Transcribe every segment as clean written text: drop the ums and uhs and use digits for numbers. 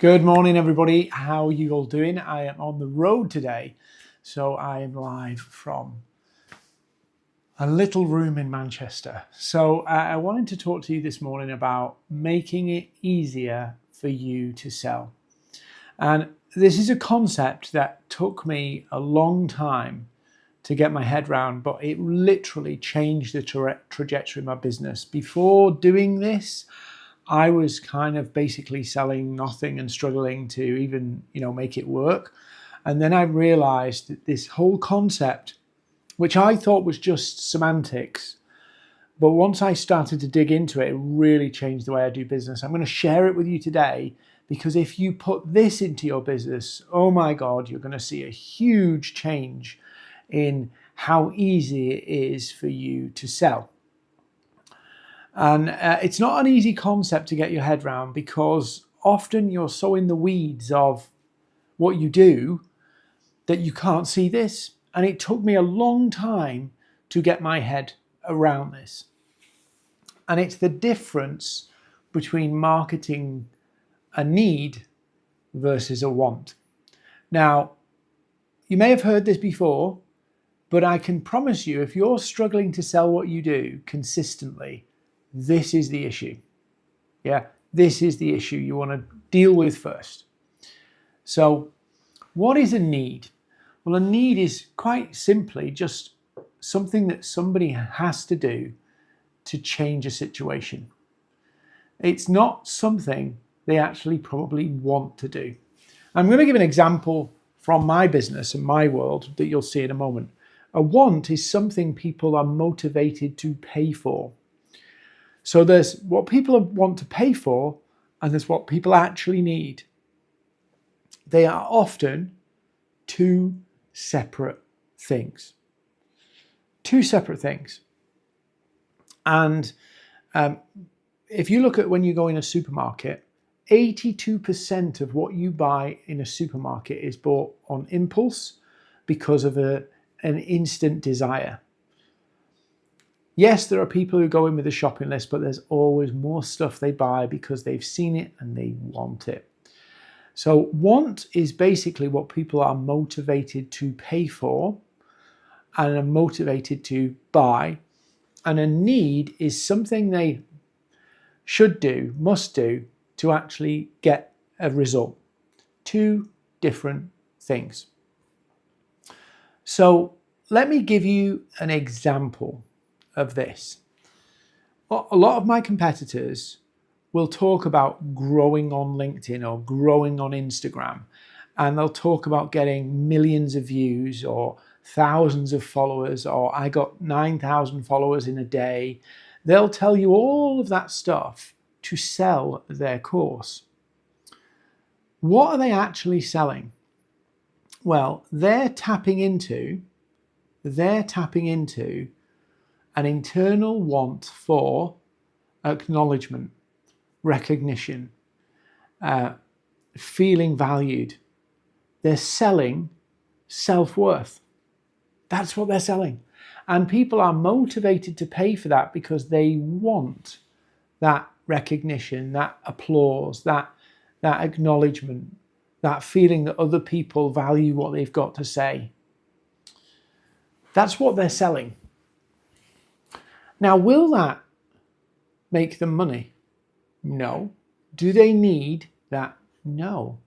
Good morning, everybody. How are you all doing? I am on the road today, so I am live from a little room in Manchester. So I wanted to talk to you this morning about making it easier for you to sell. And this is a concept that took me a long time to get my head around, but it literally changed the trajectory of my business. Before doing this, I was kind of basically selling nothing and struggling to even, make it work. And then I realized that this whole concept, which I thought was just semantics, but once I started to dig into it, it really changed the way I do business. I'm going to share it with you today because if you put this into your business, oh my God, you're going to see a huge change in how easy it is for you to sell. And it's not an easy concept to get your head around because often you're so in the weeds of what you do that you can't see this. And it took me a long time to get my head around this. And it's the difference between marketing a need versus a want. Now, you may have heard this before, but I can promise you, if you're struggling to sell what you do consistently, this is the issue. Yeah, this is the issue you want to deal with first. So, what is a need? Well, a need is quite simply just something that somebody has to do to change a situation. It's not something they actually probably want to do. I'm going to give an example from my business and my world that you'll see in a moment. A want is something people are motivated to pay for. So there's what people want to pay for, and there's what people actually need. They are often two separate things. Two separate things. And if you look at when you go in a supermarket, 82% of what you buy in a supermarket is bought on impulse because of an instant desire. Yes, there are people who go in with a shopping list, but there's always more stuff they buy because they've seen it and they want it. So want is basically what people are motivated to pay for and are motivated to buy. And a need is something they should do, must do to actually get a result. Two different things. So let me give you an example of this. A lot of my competitors will talk about growing on LinkedIn or growing on Instagram, and they'll talk about getting millions of views or thousands of followers, or I got 9,000 followers in a day. They'll tell you all of that stuff to sell their course. What are they actually selling? Well, they're tapping into an internal want for acknowledgement, recognition, feeling valued. They're selling self-worth. That's what they're selling. And people are motivated to pay for that because they want that recognition, that applause, that acknowledgement, that feeling that other people value what they've got to say. That's what they're selling. Now, will that make them money? No. Do they need that? No.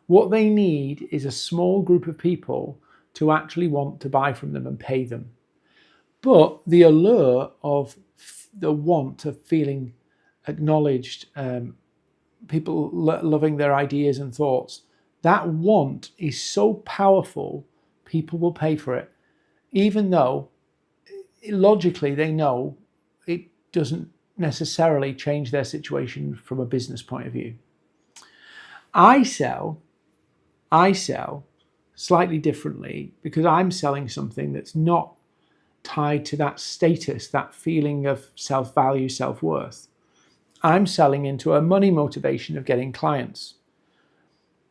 What they need is a small group of people to actually want to buy from them and pay them. But the allure of the want of feeling acknowledged, people loving their ideas and thoughts, that want is so powerful, people will pay for it, even though logically they know it doesn't necessarily change their situation from a business point of view. I sell slightly differently because I'm selling something that's not tied to that status, that feeling of self-value, self-worth. I'm selling into a money motivation of getting clients.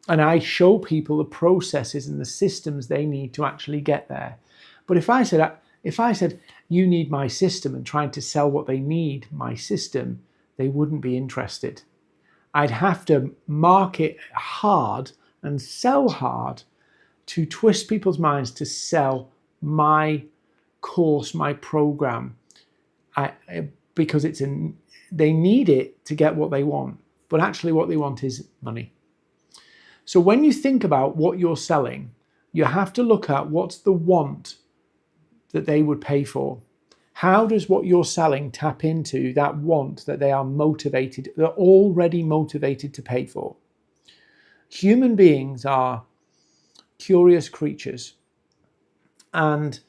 And I show people the processes and the systems they need to actually get there. But if I said, you need my system and trying to sell what they need, my system, they wouldn't be interested. I'd have to market hard and sell hard to twist people's minds to sell my course, my program, because they need it to get what they want. But actually what they want is money. So when you think about what you're selling, you have to look at what's the want that they would pay for. How does what you're selling tap into that want that they're already motivated to pay for? Human beings are curious creatures, and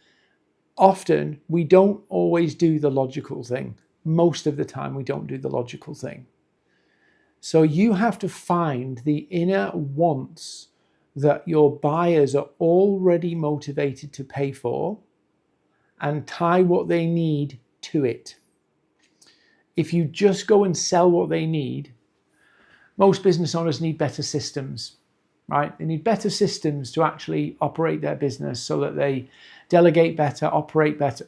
often we don't always do the logical thing. Most of the time we don't do the logical thing. So you have to find the inner wants that your buyers are already motivated to pay for and tie what they need to it. If you just go and sell what they need, most business owners need better systems, right? They need better systems to actually operate their business so that they delegate better, operate better.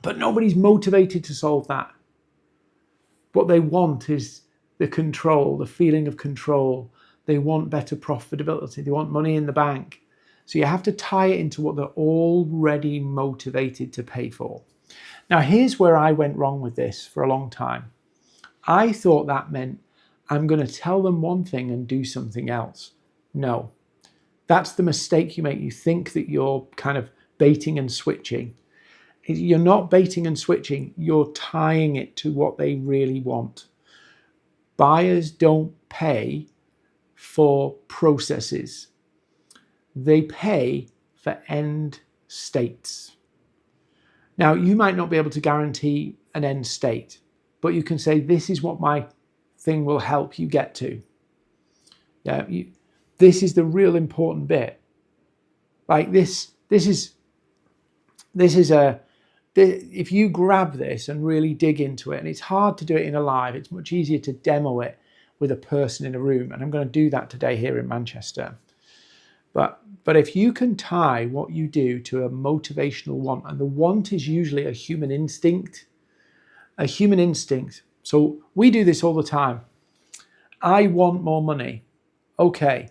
But nobody's motivated to solve that. What they want is the control, the feeling of control. They want better profitability. They want money in the bank. So you have to tie it into what they're already motivated to pay for. Now, here's where I went wrong with this for a long time. I thought that meant I'm going to tell them one thing and do something else. No, that's the mistake you make. You think that you're kind of baiting and switching. You're not baiting and switching. You're tying it to what they really want. Buyers don't pay for processes. They pay for end states. Now, you might not be able to guarantee an end state, but you can say, this is what my thing will help you get to. Yeah, this is the real important bit. Like if you grab this and really dig into it, and it's hard to do it in a live, it's much easier to demo it with a person in a room. And I'm going to do that today here in Manchester. But if you can tie what you do to a motivational want, and the want is usually a human instinct. So we do this all the time. I want more money. Okay,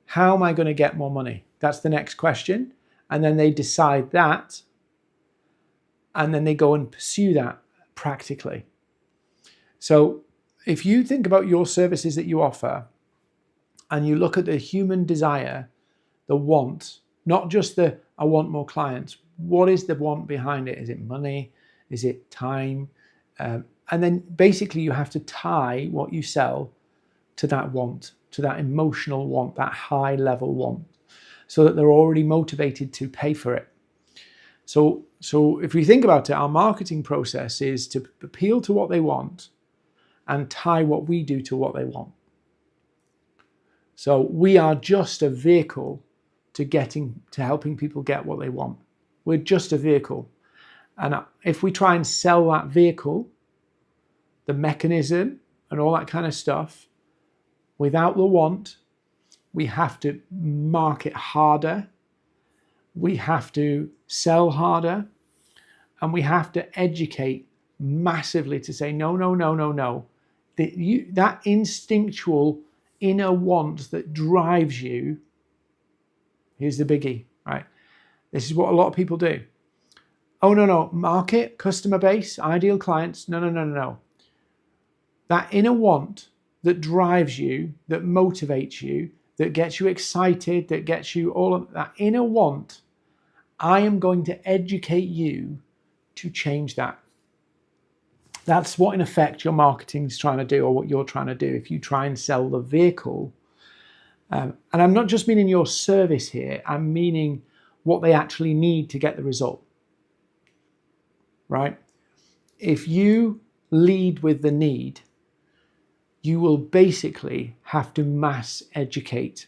how am I going to get more money? That's the next question. And then they decide that, and then they go and pursue that practically. So if you think about your services that you offer, and you look at the human desire, the want, not just I want more clients. What is the want behind it? Is it money? Is it time? And then basically you have to tie what you sell to that want, to that emotional want, that high level want, so that they're already motivated to pay for it. So if we think about it, our marketing process is to appeal to what they want and tie what we do to what they want. So we are just a vehicle to helping people get what they want. We're just a vehicle. And if we try and sell that vehicle, the mechanism and all that kind of stuff, without the want, we have to market harder, we have to sell harder, and we have to educate massively to say, no. That instinctual inner want that drives you, here's the biggie, right? This is what a lot of people do. Oh, no, market, customer base, ideal clients. No. That inner want that drives you, that motivates you, that gets you excited, that gets you all of that inner want, I am going to educate you to change that. That's what, in effect, your marketing is trying to do, or what you're trying to do if you try and sell the vehicle. And I'm not just meaning your service here, I'm meaning what they actually need to get the result, right? If you lead with the need, you will basically have to mass educate.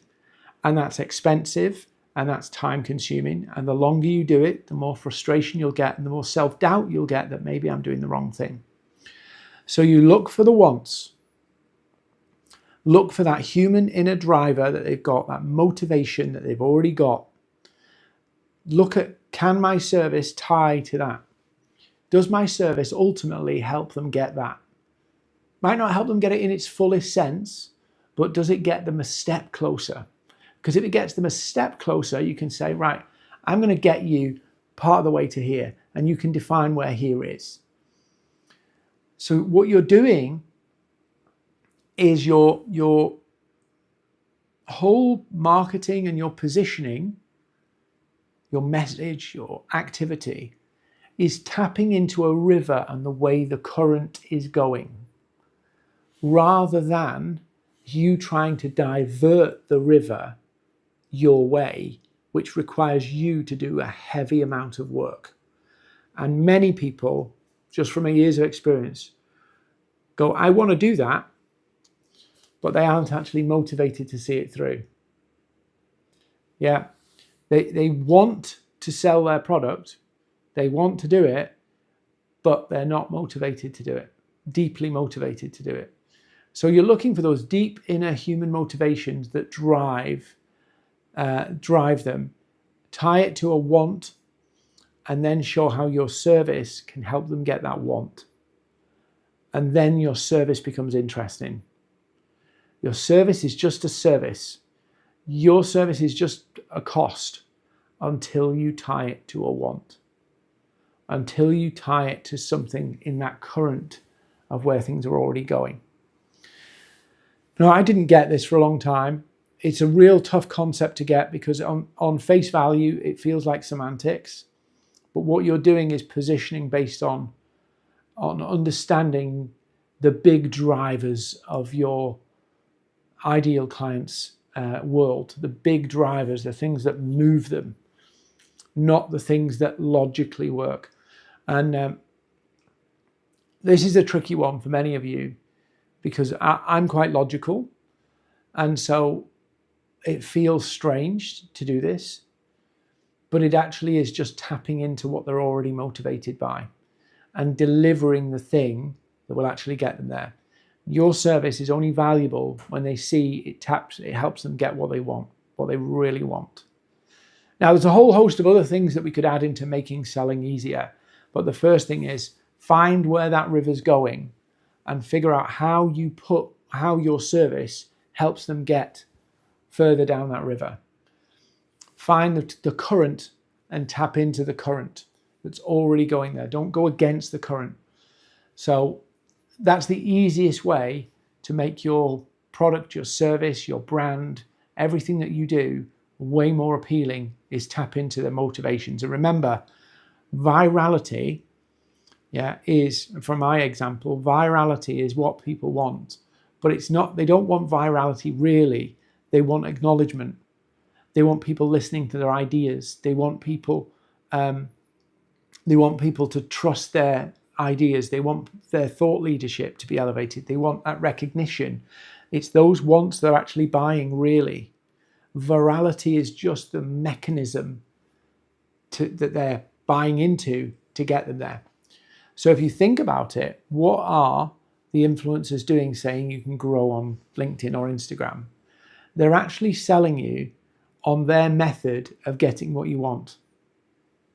And that's expensive, and that's time consuming. And the longer you do it, the more frustration you'll get, and the more self-doubt you'll get that maybe I'm doing the wrong thing. So you look for the wants. Look for that human inner driver that they've got, that motivation that they've already got. Look at, can my service tie to that? Does my service ultimately help them get that? Might not help them get it in its fullest sense, but does it get them a step closer? Because if it gets them a step closer, you can say, right, I'm going to get you part of the way to here, and you can define where here is. So what you're doing is your whole marketing and your positioning, your message, your activity is tapping into a river and the way the current is going, rather than you trying to divert the river your way, which requires you to do a heavy amount of work. And many people, just from years of experience, go, I want to do that, but they aren't actually motivated to see it through. Yeah, they want to sell their product, they want to do it, but they're not motivated to do it, deeply motivated to do it. So you're looking for those deep inner human motivations that drive them, tie it to a want, and then show how your service can help them get that want. And then your service becomes interesting. Your service is just a service. Your service is just a cost until you tie it to a want, until you tie it to something in that current of where things are already going. Now, I didn't get this for a long time. It's a real tough concept to get because on face value, it feels like semantics. But what you're doing is positioning based on understanding the big drivers of your ideal client's world, the big drivers, the things that move them, not the things that logically work. And this is a tricky one for many of you because I'm quite logical. And so it feels strange to do this, but it actually is just tapping into what they're already motivated by and delivering the thing that will actually get them there. Your service is only valuable when they see it helps them get what they want, what they really want. Now, there's a whole host of other things that we could add into making selling easier. But the first thing is find where that river's going and figure out how your service helps them get further down that river. Find the current and tap into the current that's already going there. Don't go against the current. So that's the easiest way to make your product, your service, your brand, everything that you do way more appealing is tap into their motivations. And remember, virality, is, from my example, virality is what people want. But it's not, they don't want virality really. They want acknowledgement. They want people listening to their ideas. They want people to trust their ideas. They want their thought leadership to be elevated. They want that recognition. It's those wants they're actually buying really. Virality is just the mechanism that they're buying into to get them there. So if you think about it, what are the influencers doing saying you can grow on LinkedIn or Instagram? They're actually selling you on their method of getting what you want.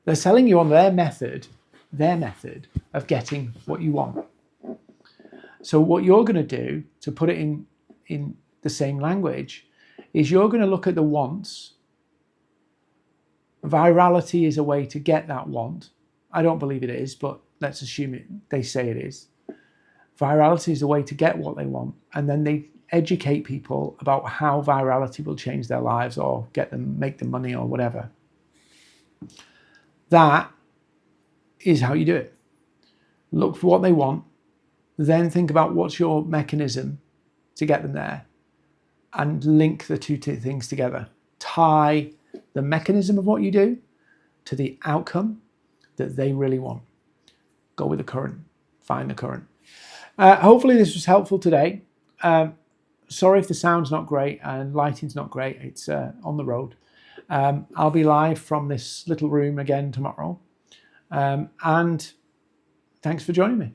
They're selling you on their method of getting what you want. So what you're going to do, to put it in the same language, is you're going to look at the wants. Virality is a way to get that want. I don't believe it is, but let's assume they say it is. Virality is a way to get what they want, and then they educate people about how virality will change their lives or make them money or whatever. That is how you do it. Look for what they want, then think about what's your mechanism to get them there, and link the two things together. Tie the mechanism of what you do to the outcome that they really want. Go with the current. Find the current. Hopefully this was helpful today. Sorry if the sound's not great and lighting's not great. It's on the road. I'll be live from this little room again tomorrow. And thanks for joining me.